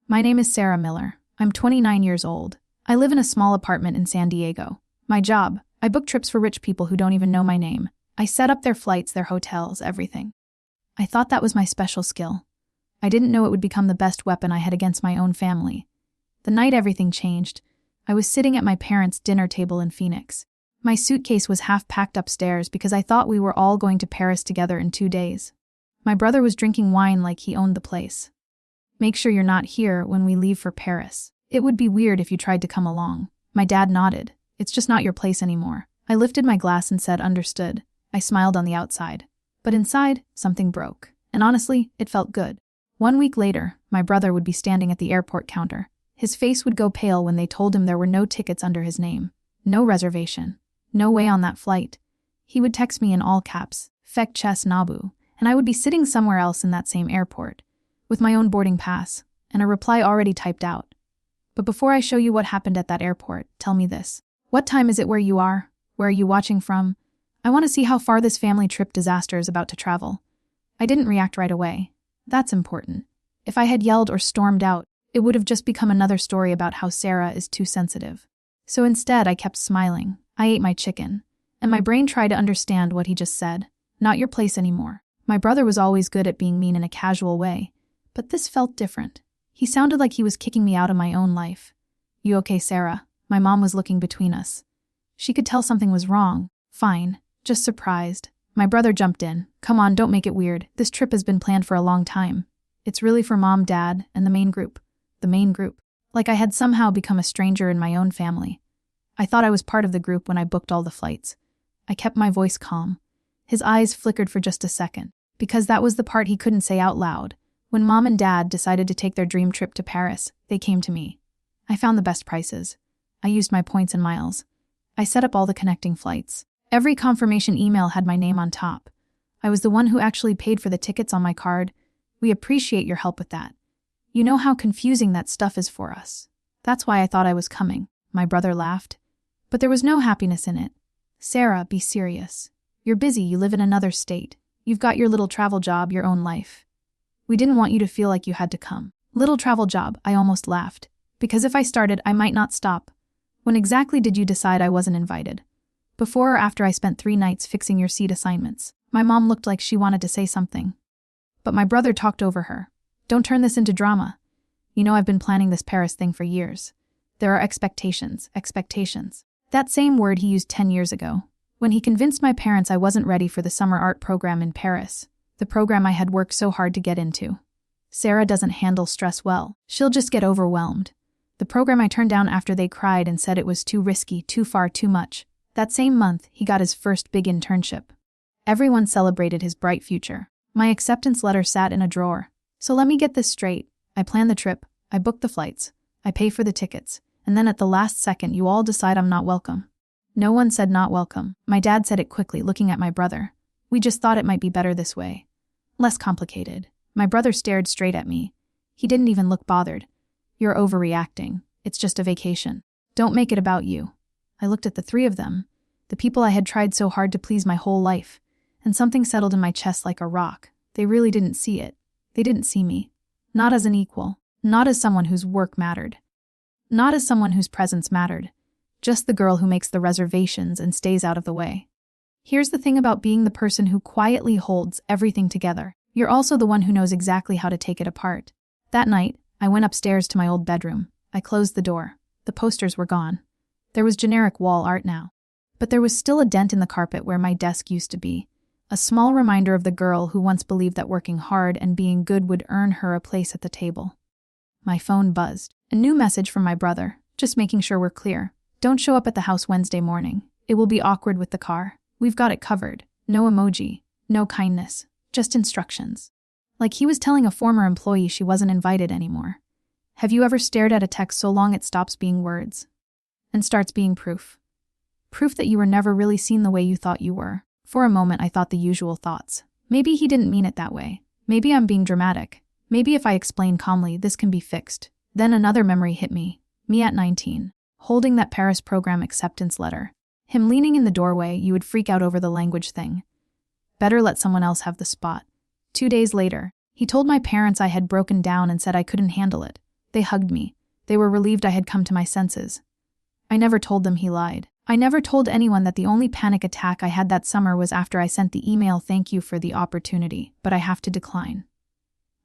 My name is Sarah Miller. I'm 29 years old. I live in a small apartment in San Diego. My job, I book trips for rich people who don't even know my name. I set up their flights, their hotels, everything. I thought that was my special skill. I didn't know it would become the best weapon I had against my own family. The night everything changed, I was sitting at my parents' dinner table in Phoenix. My suitcase was half packed upstairs because I thought we were all going to Paris together in 2 days. My brother was drinking wine like he owned the place. Make sure you're not here when we leave for Paris. It would be weird if you tried to come along. My dad nodded. It's just not your place anymore. I lifted my glass and said, understood. I smiled on the outside. But inside, something broke. And honestly, it felt good. 1 week later, my brother would be standing at the airport counter. His face would go pale when they told him there were no tickets under his name. No reservation. No way on that flight. He would text me in all caps, Fek Ches Nabu, and I would be sitting somewhere else in that same airport, with my own boarding pass, and a reply already typed out. But before I show you what happened at that airport, tell me this. What time is it where you are? Where are you watching from? I want to see how far this family trip disaster is about to travel. I didn't react right away. That's important. If I had yelled or stormed out, it would have just become another story about how Sarah is too sensitive. So instead, I kept smiling. I ate my chicken, and my brain tried to understand what he just said. Not your place anymore. My brother was always good at being mean in a casual way, but this felt different. He sounded like he was kicking me out of my own life. You okay, Sarah? My mom was looking between us. She could tell something was wrong. Fine, just surprised. My brother jumped in. Come on, don't make it weird. This trip has been planned for a long time. It's really for Mom, Dad, and the main group. The main group. Like I had somehow become a stranger in my own family. I thought I was part of the group when I booked all the flights. I kept my voice calm. His eyes flickered for just a second, because that was the part he couldn't say out loud. When Mom and Dad decided to take their dream trip to Paris, they came to me. I found the best prices. I used my points and miles. I set up all the connecting flights. Every confirmation email had my name on top. I was the one who actually paid for the tickets on my card. We appreciate your help with that. You know how confusing that stuff is for us. That's why I thought I was coming. My brother laughed. But there was no happiness in it. Sarah, be serious. You're busy, you live in another state. You've got your little travel job, your own life. We didn't want you to feel like you had to come. Little travel job, I almost laughed. Because if I started, I might not stop. When exactly did you decide I wasn't invited? Before or after I spent 3 nights fixing your seat assignments? My mom looked like she wanted to say something. But my brother talked over her. Don't turn this into drama. You know I've been planning this Paris thing for years. There are expectations. That same word he used 10 years ago. When he convinced my parents I wasn't ready for the summer art program in Paris. The program I had worked so hard to get into. Sarah doesn't handle stress well. She'll just get overwhelmed. The program I turned down after they cried and said it was too risky, too far, too much. That same month, he got his first big internship. Everyone celebrated his bright future. My acceptance letter sat in a drawer. So let me get this straight. I plan the trip, I book the flights, I pay for the tickets, and then at the last second you all decide I'm not welcome. No one said not welcome. My dad said it quickly, looking at my brother. We just thought it might be better this way. Less complicated. My brother stared straight at me. He didn't even look bothered. You're overreacting. It's just a vacation. Don't make it about you. I looked at the 3 of them, the people I had tried so hard to please my whole life, and something settled in my chest like a rock. They really didn't see it. They didn't see me. Not as an equal. Not as someone whose work mattered. Not as someone whose presence mattered. Just the girl who makes the reservations and stays out of the way. Here's the thing about being the person who quietly holds everything together. You're also the one who knows exactly how to take it apart. That night, I went upstairs to my old bedroom. I closed the door. The posters were gone. There was generic wall art now. But there was still a dent in the carpet where my desk used to be. A small reminder of the girl who once believed that working hard and being good would earn her a place at the table. My phone buzzed. A new message from my brother, just making sure we're clear. Don't show up at the house Wednesday morning. It will be awkward with the car. We've got it covered. No emoji. No kindness. Just instructions. Like he was telling a former employee she wasn't invited anymore. Have you ever stared at a text so long it stops being words? And starts being proof? Proof that you were never really seen the way you thought you were. For a moment I thought the usual thoughts. Maybe he didn't mean it that way. Maybe I'm being dramatic. Maybe if I explain calmly, this can be fixed. Then another memory hit me. Me at 19. Holding that Paris program acceptance letter. Him leaning in the doorway, you would freak out over the language thing. Better let someone else have the spot. 2 days later, he told my parents I had broken down and said I couldn't handle it. They hugged me. They were relieved I had come to my senses. I never told them he lied. I never told anyone that the only panic attack I had that summer was after I sent the email "Thank you for the opportunity, but I have to decline."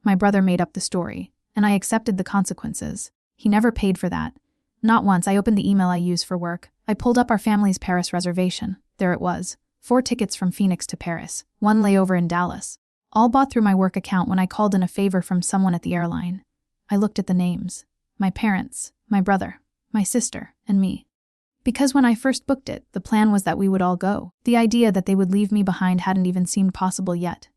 My brother made up the story, and I accepted the consequences. He never paid for that. Not once. I opened the email I use for work. I pulled up our family's Paris reservation. There it was. 4 tickets from Phoenix to Paris, 1 layover in Dallas. All bought through my work account when I called in a favor from someone at the airline. I looked at the names. My parents, my brother, my sister, and me. Because when I first booked it, the plan was that we would all go. The idea that they would leave me behind hadn't even seemed possible yet.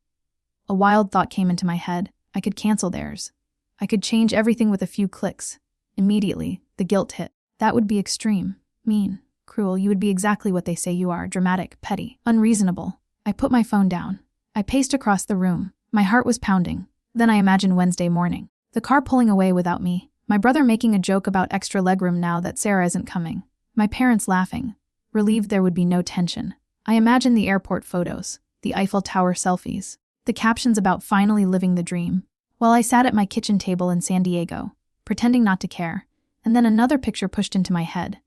A wild thought came into my head. I could cancel theirs. I could change everything with a few clicks. Immediately, the guilt hit. That would be extreme, mean, cruel. You would be exactly what they say you are: dramatic, petty, unreasonable. I put my phone down. I paced across the room. My heart was pounding. Then I imagined Wednesday morning. The car pulling away without me. My brother making a joke about extra legroom now that Sarah isn't coming. My parents laughing, relieved there would be no tension. I imagined the airport photos, the Eiffel Tower selfies, the captions about finally living the dream, while I sat at my kitchen table in San Diego, pretending not to care. And then another picture pushed into my head.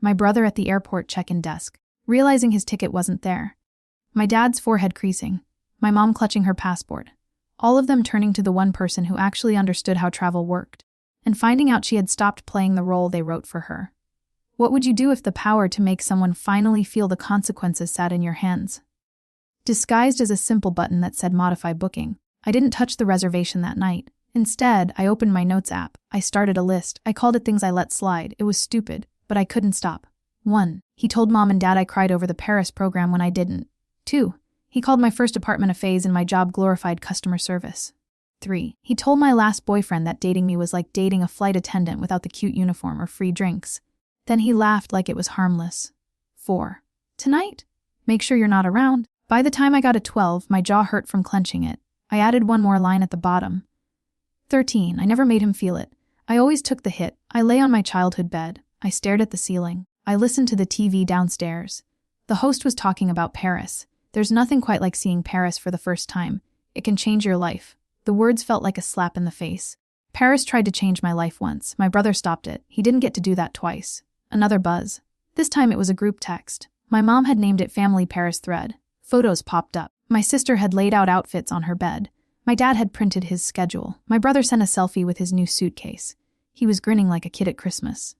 My brother at the airport check-in desk, realizing his ticket wasn't there. My dad's forehead creasing, my mom clutching her passport. All of them turning to the one person who actually understood how travel worked, and finding out she had stopped playing the role they wrote for her. What would you do if the power to make someone finally feel the consequences sat in your hands? Disguised as a simple button that said modify booking, I didn't touch the reservation that night. Instead, I opened my notes app. I started a list. I called it things I let slide. It was stupid, but I couldn't stop. 1. He told mom and dad I cried over the Paris program when I didn't. 2. He called my first apartment a phase and my job glorified customer service. 3. He told my last boyfriend that dating me was like dating a flight attendant without the cute uniform or free drinks. Then he laughed like it was harmless. 4. Tonight? Make sure you're not around. By the time I got a 12, my jaw hurt from clenching it. I added one more line at the bottom. 13. I never made him feel it. I always took the hit. I lay on my childhood bed. I stared at the ceiling. I listened to the TV downstairs. The host was talking about Paris. There's nothing quite like seeing Paris for the first time. It can change your life. The words felt like a slap in the face. Paris tried to change my life once. My brother stopped it. He didn't get to do that twice. Another buzz. This time it was a group text. My mom had named it Family Paris Thread. Photos popped up. My sister had laid out outfits on her bed. My dad had printed his schedule. My brother sent a selfie with his new suitcase. He was grinning like a kid at Christmas.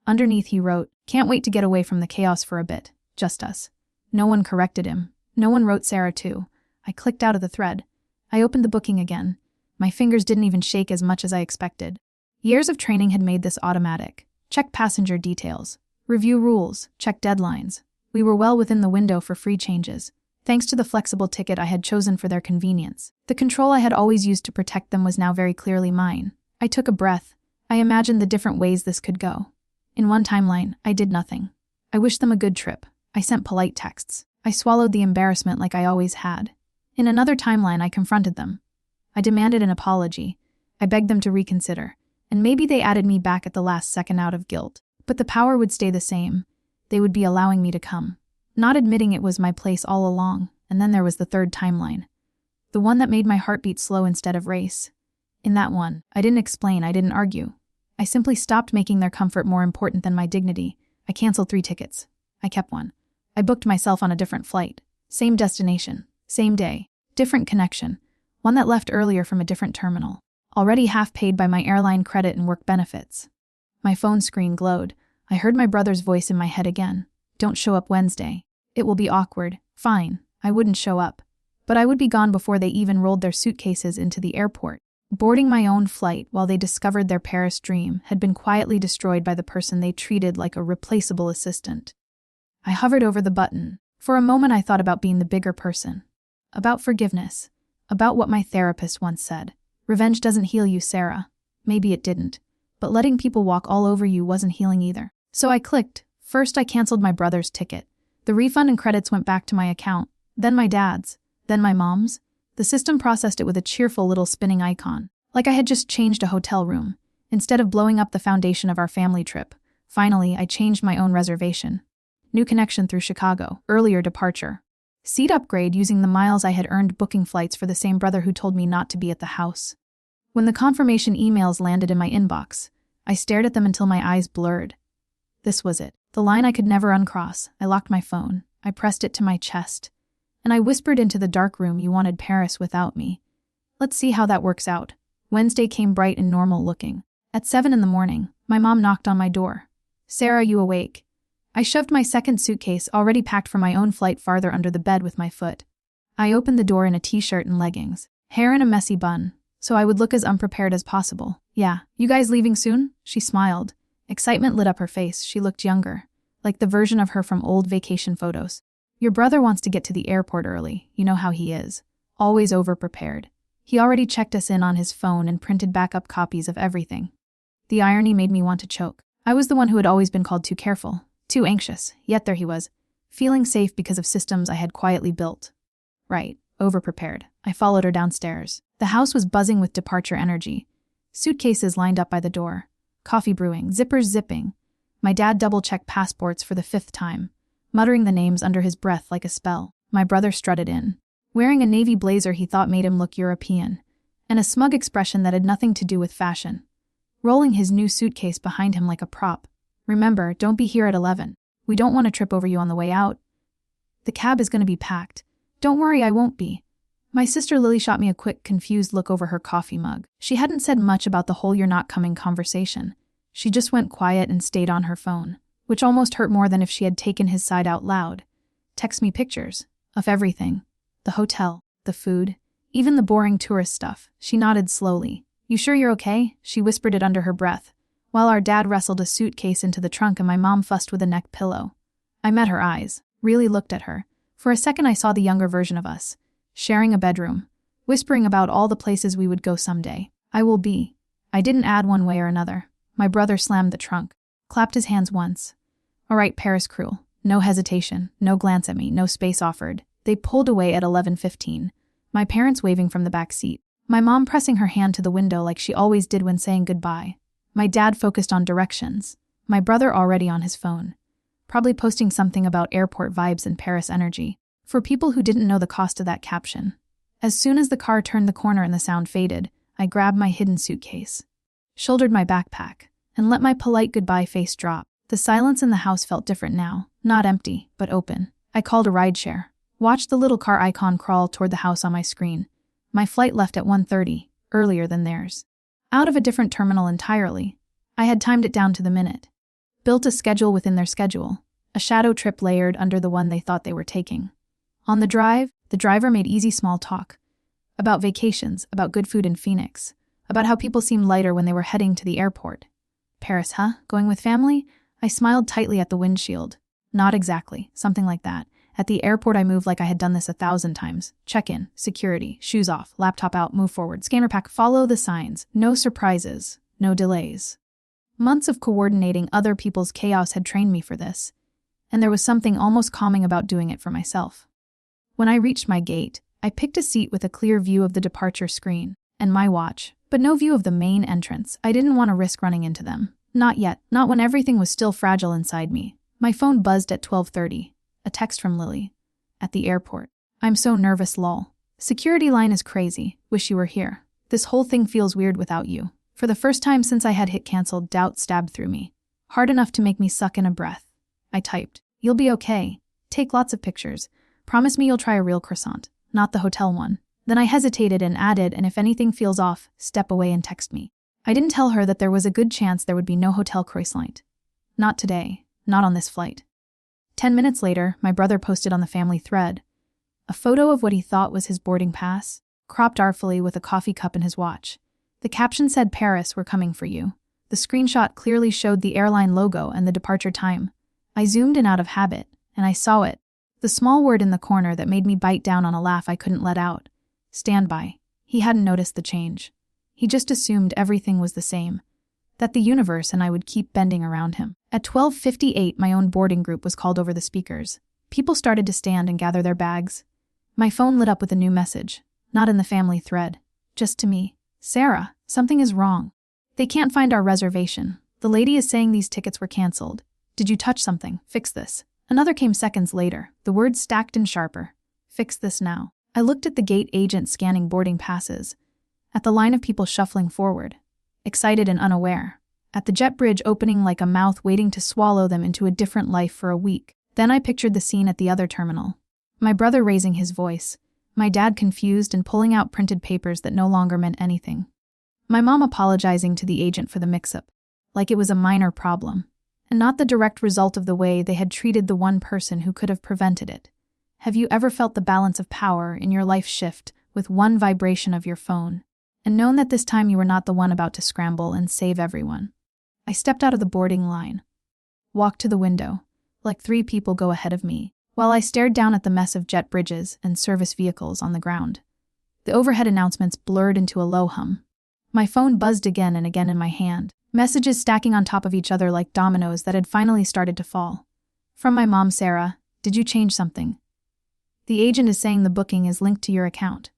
Underneath he wrote, "Can't wait to get away from the chaos for a bit. Just us." No one corrected him. No one wrote Sarah too. I clicked out of the thread. I opened the booking again. My fingers didn't even shake as much as I expected. Years of training had made this automatic. Check passenger details. Review rules. Check deadlines. We were well within the window for free changes, thanks to the flexible ticket I had chosen for their convenience. The control I had always used to protect them was now very clearly mine. I took a breath. I imagined the different ways this could go. In one timeline, I did nothing. I wished them a good trip. I sent polite texts. I swallowed the embarrassment like I always had. In another timeline, I confronted them. I demanded an apology. I begged them to reconsider. And maybe they added me back at the last second out of guilt. But the power would stay the same. They would be allowing me to come. Not admitting it was my place all along. And then there was the third timeline. The one that made my heartbeat slow instead of race. In that one, I didn't explain, I didn't argue. I simply stopped making their comfort more important than my dignity. I canceled 3 tickets. I kept one. I booked myself on a different flight. Same destination. Same day. Different connection. One that left earlier from a different terminal. Already half paid by my airline credit and work benefits. My phone screen glowed. I heard my brother's voice in my head again. Don't show up Wednesday. It will be awkward. Fine. I wouldn't show up. But I would be gone before they even rolled their suitcases into the airport. Boarding my own flight while they discovered their Paris dream had been quietly destroyed by the person they treated like a replaceable assistant. I hovered over the button. For a moment I thought about being the bigger person. About forgiveness. About what my therapist once said. Revenge doesn't heal you, Sarah. Maybe it didn't. But letting people walk all over you wasn't healing either. So I clicked. First I canceled my brother's ticket. The refund and credits went back to my account. Then my dad's. Then my mom's. The system processed it with a cheerful little spinning icon. Like I had just changed a hotel room. Instead of blowing up the foundation of our family trip. Finally, I changed my own reservation. New connection through Chicago. Earlier departure. Seat upgrade using the miles I had earned booking flights for the same brother who told me not to be at the house. When the confirmation emails landed in my inbox, I stared at them until my eyes blurred. This was it. The line I could never uncross. I locked my phone. I pressed it to my chest. And I whispered into the dark room, "You wanted Paris without me. Let's see how that works out." Wednesday came bright and normal looking. At 7 in the morning, my mom knocked on my door. "Sarah, you awake?" I shoved my second suitcase, already packed for my own flight, farther under the bed with my foot. I opened the door in a t-shirt and leggings, hair in a messy bun, so I would look as unprepared as possible. "Yeah, you guys leaving soon?" She smiled. Excitement lit up her face. She looked younger, like the version of her from old vacation photos. "Your brother wants to get to the airport early. You know how he is. Always over-prepared. He already checked us in on his phone and printed backup copies of everything." The irony made me want to choke. I was the one who had always been called too careful, too anxious, yet there he was, feeling safe because of systems I had quietly built. Right, over-prepared. I followed her downstairs. The house was buzzing with departure energy. Suitcases lined up by the door. Coffee brewing, zippers zipping. My dad double-checked passports for the 5th time, muttering the names under his breath like a spell. My brother strutted in, wearing a navy blazer he thought made him look European, and a smug expression that had nothing to do with fashion, rolling his new suitcase behind him like a prop. "Remember, don't be here at 11. We don't want to trip over you on the way out. The cab is going to be packed." "Don't worry, I won't be." My sister Lily shot me a quick, confused look over her coffee mug. She hadn't said much about the whole "you're not coming" conversation. She just went quiet and stayed on her phone, which almost hurt more than if she had taken his side out loud. "Text me pictures of everything. The hotel, the food, even the boring tourist stuff." She nodded slowly. "You sure you're okay?" She whispered it under her breath, while our dad wrestled a suitcase into the trunk and my mom fussed with a neck pillow. I met her eyes, really looked at her. For a second I saw the younger version of us, sharing a bedroom, whispering about all the places we would go someday. "I will be." I didn't add one way or another. My brother slammed the trunk, clapped his hands once. "All right, Paris crew." No hesitation, no glance at me, no space offered. They pulled away at 11:15, my parents waving from the back seat, my mom pressing her hand to the window like she always did when saying goodbye. My dad focused on directions, my brother already on his phone, probably posting something about airport vibes and Paris energy. For people who didn't know the cost of that caption, as soon as the car turned the corner and the sound faded, I grabbed my hidden suitcase, shouldered my backpack, and let my polite goodbye face drop. The silence in the house felt different now, not empty, but open. I called a rideshare, watched the little car icon crawl toward the house on my screen. My flight left at 1:30, earlier than theirs. Out of a different terminal entirely. I had timed it down to the minute. Built a schedule within their schedule, a shadow trip layered under the one they thought they were taking. On the drive, the driver made easy small talk. About vacations, about good food in Phoenix, about how people seemed lighter when they were heading to the airport. "Paris, huh? Going with family?" I smiled tightly at the windshield. "Not exactly, something like that. At the airport I moved like I had done this 1,000 times. Check-in, security, shoes off, laptop out, move forward, scanner pack, follow the signs. No surprises, no delays." Months of coordinating other people's chaos had trained me for this, and there was something almost calming about doing it for myself. When I reached my gate, I picked a seat with a clear view of the departure screen and my watch, but no view of the main entrance. I didn't want to risk running into them. Not yet, not when everything was still fragile inside me. My phone buzzed at 12:30. A text from Lily. "At the airport. I'm so nervous, lol. Security line is crazy. Wish you were here. This whole thing feels weird without you." For the first time since I had hit cancel, doubt stabbed through me. Hard enough to make me suck in a breath. I typed, "You'll be okay. Take lots of pictures. Promise me you'll try a real croissant, not the hotel one." Then I hesitated and added, "And if anything feels off, step away and text me." I didn't tell her that there was a good chance there would be no hotel croissant. Not today, not on this flight. 10 minutes later, my brother posted on the family thread a photo of what he thought was his boarding pass, cropped artfully with a coffee cup in his watch. The caption said, "Paris, we're coming for you." The screenshot clearly showed the airline logo and the departure time. I zoomed in out of habit, and I saw it. The small word in the corner that made me bite down on a laugh I couldn't let out. Standby. He hadn't noticed the change. He just assumed everything was the same, that the universe and I would keep bending around him. At 12:58, my own boarding group was called over the speakers. People started to stand and gather their bags. My phone lit up with a new message, not in the family thread, just to me. "Sarah, something is wrong. They can't find our reservation. The lady is saying these tickets were canceled. Did you touch something? Fix this." Another came seconds later, the words stacked and sharper. "Fix this now." I looked at the gate agent scanning boarding passes, at the line of people shuffling forward, excited and unaware. at the jet bridge opening like a mouth waiting to swallow them into a different life for a week. Then I pictured the scene at the other terminal. My brother raising his voice, my dad confused and pulling out printed papers that no longer meant anything. My mom apologizing to the agent for the mix-up, like it was a minor problem, and not the direct result of the way they had treated the one person who could have prevented it. Have you ever felt the balance of power in your life shift with one vibration of your phone, and known that this time you were not the one about to scramble and save everyone? I stepped out of the boarding line, walked to the window, like 3 people go ahead of me, while I stared down at the mess of jet bridges and service vehicles on the ground. The overhead announcements blurred into a low hum. My phone buzzed again and again in my hand, messages stacking on top of each other like dominoes that had finally started to fall. From my mom, Sarah, "Did you change something? The agent is saying the booking is linked to your account.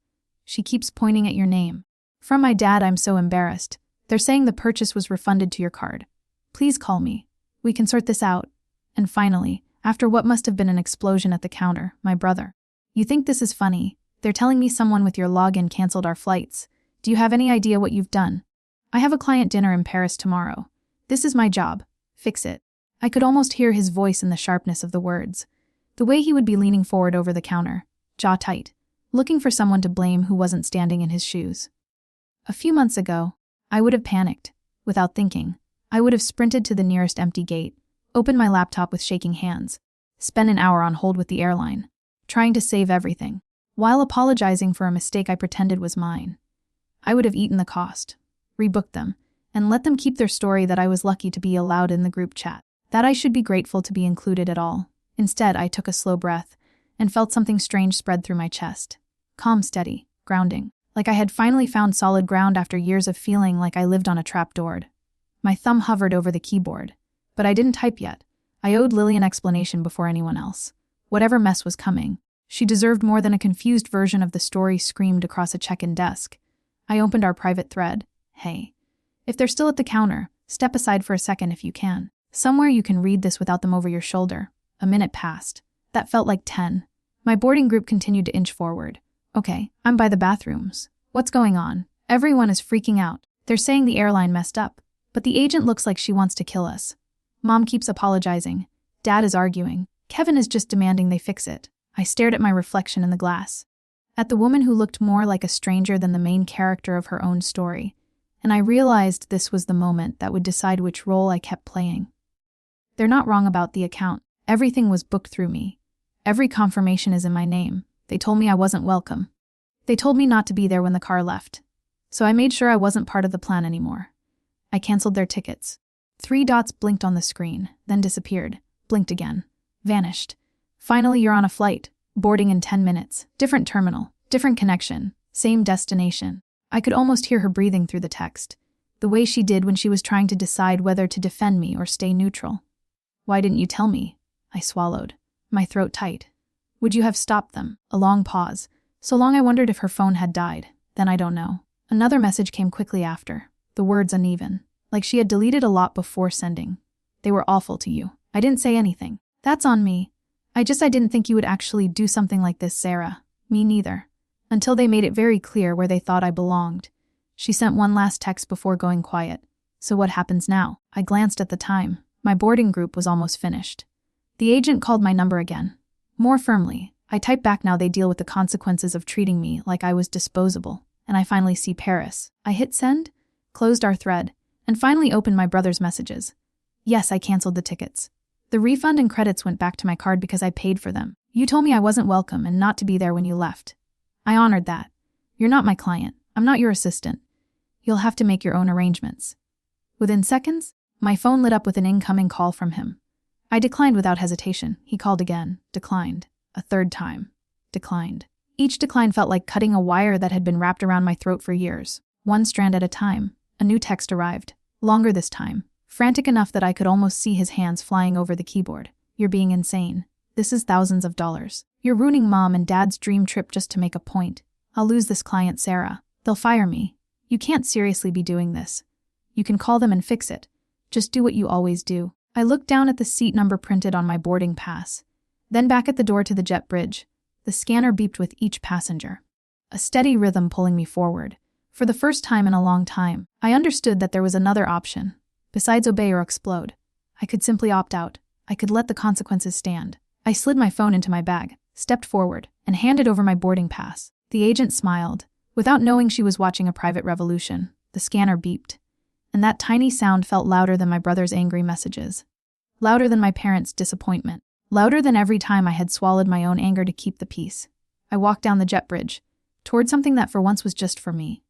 She keeps pointing at your name." From my dad, "I'm so embarrassed. They're saying the purchase was refunded to your card. Please call me. We can sort this out." And finally, after what must have been an explosion at the counter, my brother, "You think this is funny? They're telling me someone with your login canceled our flights. Do you have any idea what you've done? I have a client dinner in Paris tomorrow. This is my job. Fix it." I could almost hear his voice in the sharpness of the words. The way he would be leaning forward over the counter, jaw tight, looking for someone to blame who wasn't standing in his shoes. A few months ago, I would have panicked. Without thinking, I would have sprinted to the nearest empty gate, opened my laptop with shaking hands, spent an hour on hold with the airline, trying to save everything, while apologizing for a mistake I pretended was mine. I would have eaten the cost, rebooked them, and let them keep their story that I was lucky to be allowed in the group chat, that I should be grateful to be included at all. Instead, I took a slow breath and felt something strange spread through my chest. Calm, steady, grounding, like I had finally found solid ground after years of feeling like I lived on a trapdoor. My thumb hovered over the keyboard, but I didn't type yet. I owed Lily an explanation before anyone else. Whatever mess was coming, she deserved more than a confused version of the story screamed across a check-in desk. I opened our private thread. "Hey, if they're still at the counter, step aside for a second if you can. Somewhere you can read this without them over your shoulder." A minute passed. That felt like 10. My boarding group continued to inch forward. "Okay, I'm by the bathrooms. What's going on? Everyone is freaking out. They're saying the airline messed up, but the agent looks like she wants to kill us. Mom keeps apologizing. Dad is arguing. Kevin is just demanding they fix it." I stared at my reflection in the glass, at the woman who looked more like a stranger than the main character of her own story, and I realized this was the moment that would decide which role I kept playing. They're not wrong about the account. Everything was booked through me. Every confirmation is in my name. They told me I wasn't welcome. They told me not to be there when the car left. So I made sure I wasn't part of the plan anymore. I canceled their tickets. 3 dots blinked on the screen, then disappeared, blinked again, vanished. "Finally, you're on a flight. Boarding in 10 minutes. Different terminal, different connection, same destination." I could almost hear her breathing through the text, the way she did when she was trying to decide whether to defend me or stay neutral. "Why didn't you tell me?" I swallowed, my throat tight. "Would you have stopped them?" A long pause. So long I wondered if her phone had died. Then I don't know. Another message came quickly after, the words uneven, like she had deleted a lot before sending. "They were awful to you. I didn't say anything. That's on me. I didn't think you would actually do something like this, Sarah." "Me neither. Until they made it very clear where they thought I belonged." She sent one last text before going quiet. "So what happens now?" I glanced at the time. My boarding group was almost finished. The agent called my number again. More firmly, I typed back, "Now they deal with the consequences of treating me like I was disposable." And I finally see Paris. I hit send, closed our thread, and finally opened my brother's messages. Yes, I canceled the tickets. The refund and credits went back to my card because I paid for them. "You told me I wasn't welcome and not to be there when you left. I honored that. You're not my client. I'm not your assistant. You'll have to make your own arrangements." Within seconds, my phone lit up with an incoming call from him. I declined without hesitation. He called again, declined. A third time, declined. Each decline felt like cutting a wire that had been wrapped around my throat for years. One strand at a time, a new text arrived, longer this time, frantic enough that I could almost see his hands flying over the keyboard. "You're being insane. This is thousands of dollars. You're ruining Mom and Dad's dream trip just to make a point. I'll lose this client, Sarah. They'll fire me. You can't seriously be doing this. You can call them and fix it. Just do what you always do." I looked down at the seat number printed on my boarding pass, then back at the door to the jet bridge. The scanner beeped with each passenger, a steady rhythm pulling me forward. For the first time in a long time, I understood that there was another option, Besides obey or explode. I could simply opt out. I could let the consequences stand. I slid my phone into my bag, stepped forward, and handed over my boarding pass. The agent smiled. Without knowing she was watching a private revolution, the scanner beeped. And that tiny sound felt louder than my brother's angry messages. Louder than my parents' disappointment. Louder than every time I had swallowed my own anger to keep the peace. I walked down the jet bridge, toward something that for once was just for me.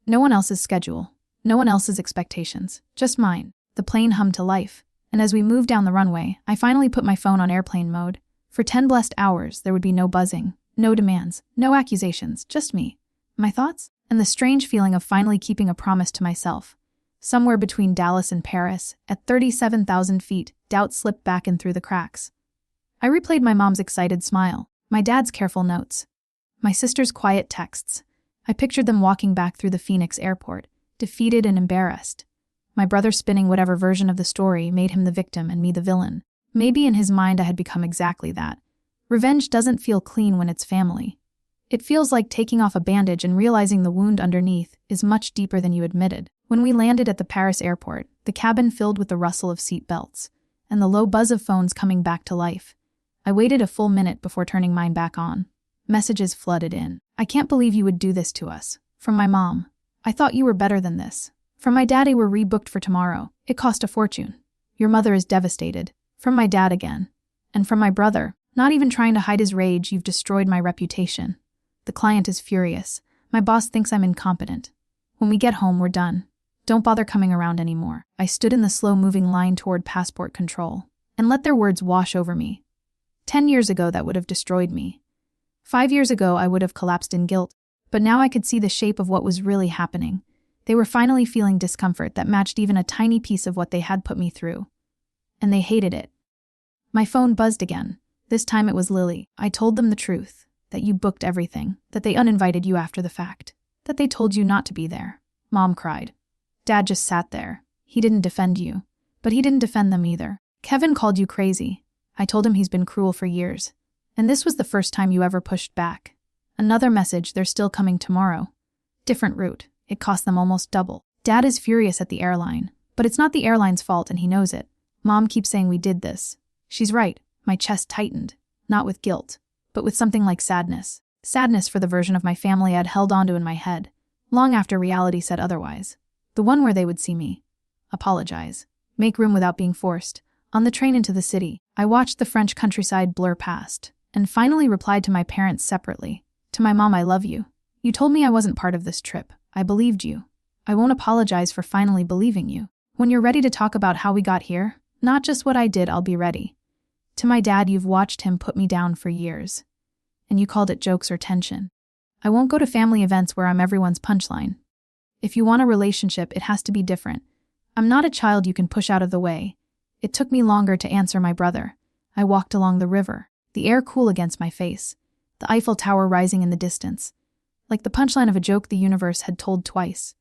No one else's schedule. No one else's expectations. Just mine. The plane hummed to life. And as we moved down the runway, I finally put my phone on airplane mode. For 10 blessed hours, there would be no buzzing, no demands, no accusations, just me. My thoughts? And the strange feeling of finally keeping a promise to myself. Somewhere between Dallas and Paris, at 37,000 feet, doubt slipped back in through the cracks. I replayed my mom's excited smile, my dad's careful notes, my sister's quiet texts. I pictured them walking back through the Phoenix airport, defeated and embarrassed. My brother spinning whatever version of the story made him the victim and me the villain. Maybe in his mind I had become exactly that. Revenge doesn't feel clean when it's family. It feels like taking off a bandage and realizing the wound underneath is much deeper than you admitted. When we landed at the Paris airport, the cabin filled with the rustle of seat belts and the low buzz of phones coming back to life. I waited a full minute before turning mine back on. Messages flooded in. "I can't believe you would do this to us." From my mom. "I thought you were better than this." From my daddy, "We're rebooked for tomorrow. It cost a fortune. Your mother is devastated." From my dad again. And from my brother, "Not even trying to hide his rage, you've destroyed my reputation. The client is furious. My boss thinks I'm incompetent. When we get home, we're done. Don't bother coming around anymore." I stood in the slow-moving line toward passport control and let their words wash over me. 10 years ago, that would have destroyed me. 5 years ago, I would have collapsed in guilt. But now I could see the shape of what was really happening. They were finally feeling discomfort that matched even a tiny piece of what they had put me through. And they hated it. My phone buzzed again. This time it was Lily. "I told them the truth, that you booked everything, that they uninvited you after the fact, that they told you not to be there." Mom cried. Dad just sat there. He didn't defend you, but he didn't defend them either. "Kevin called you crazy. I told him he's been cruel for years. And this was the first time you ever pushed back." Another message, "They're still coming tomorrow." Different route. It cost them almost double. Dad is furious at the airline, but it's not the airline's fault and he knows it. Mom keeps saying we did this. She's right. My chest tightened, not with guilt, but with something like sadness. Sadness for the version of my family I'd held onto in my head, long after reality said otherwise. The one where they would see me. Apologize. Make room without being forced. On the train into the city, I watched the French countryside blur past, and finally replied to my parents separately. To my mom, "I love you. You told me I wasn't part of this trip. I believed you. I won't apologize for finally believing you. When you're ready to talk about how we got here, not just what I did, I'll be ready." To my dad, "You've watched him put me down for years. And you called it jokes or tension. I won't go to family events where I'm everyone's punchline. If you want a relationship, it has to be different. I'm not a child you can push out of the way." It took me longer to answer my brother. I walked along the river, the air cool against my face, the Eiffel Tower rising in the distance. Like the punchline of a joke the universe had told twice.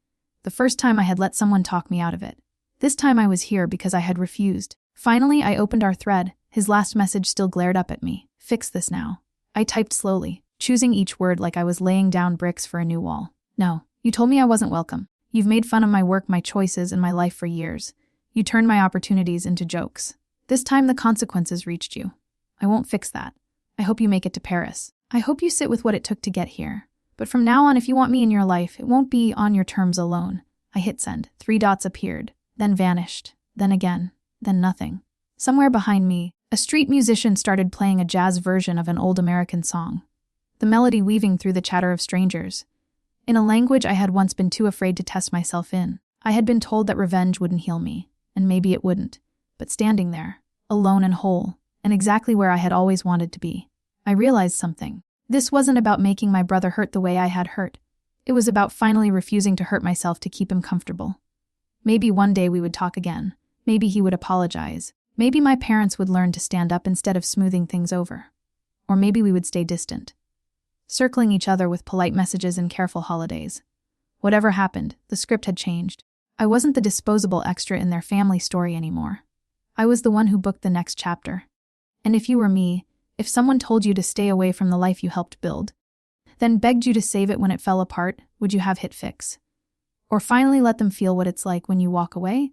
The first time I had let someone talk me out of it. This time I was here because I had refused. Finally, I opened our thread. His last message still glared up at me. "Fix this now." I typed slowly, choosing each word like I was laying down bricks for a new wall. "No, you told me I wasn't welcome. You've made fun of my work, my choices, and my life for years. You turned my opportunities into jokes. This time the consequences reached you. I won't fix that. I hope you make it to Paris. I hope you sit with what it took to get here. But from now on, if you want me in your life, it won't be on your terms alone." I hit send. 3 dots appeared, then vanished, then again, then nothing. Somewhere behind me, a street musician started playing a jazz version of an old American song, the melody weaving through the chatter of strangers. In a language I had once been too afraid to test myself in. I had been told that revenge wouldn't heal me, and maybe it wouldn't. But standing there, alone and whole, and exactly where I had always wanted to be, I realized something. This wasn't about making my brother hurt the way I had hurt. It was about finally refusing to hurt myself to keep him comfortable. Maybe one day we would talk again. Maybe he would apologize. Maybe my parents would learn to stand up instead of smoothing things over. Or maybe we would stay distant, circling each other with polite messages and careful holidays. Whatever happened, the script had changed. I wasn't the disposable extra in their family story anymore. I was the one who booked the next chapter. And if you were me, if someone told you to stay away from the life you helped build, then begged you to save it when it fell apart, would you have hit fix? Or finally let them feel what it's like when you walk away?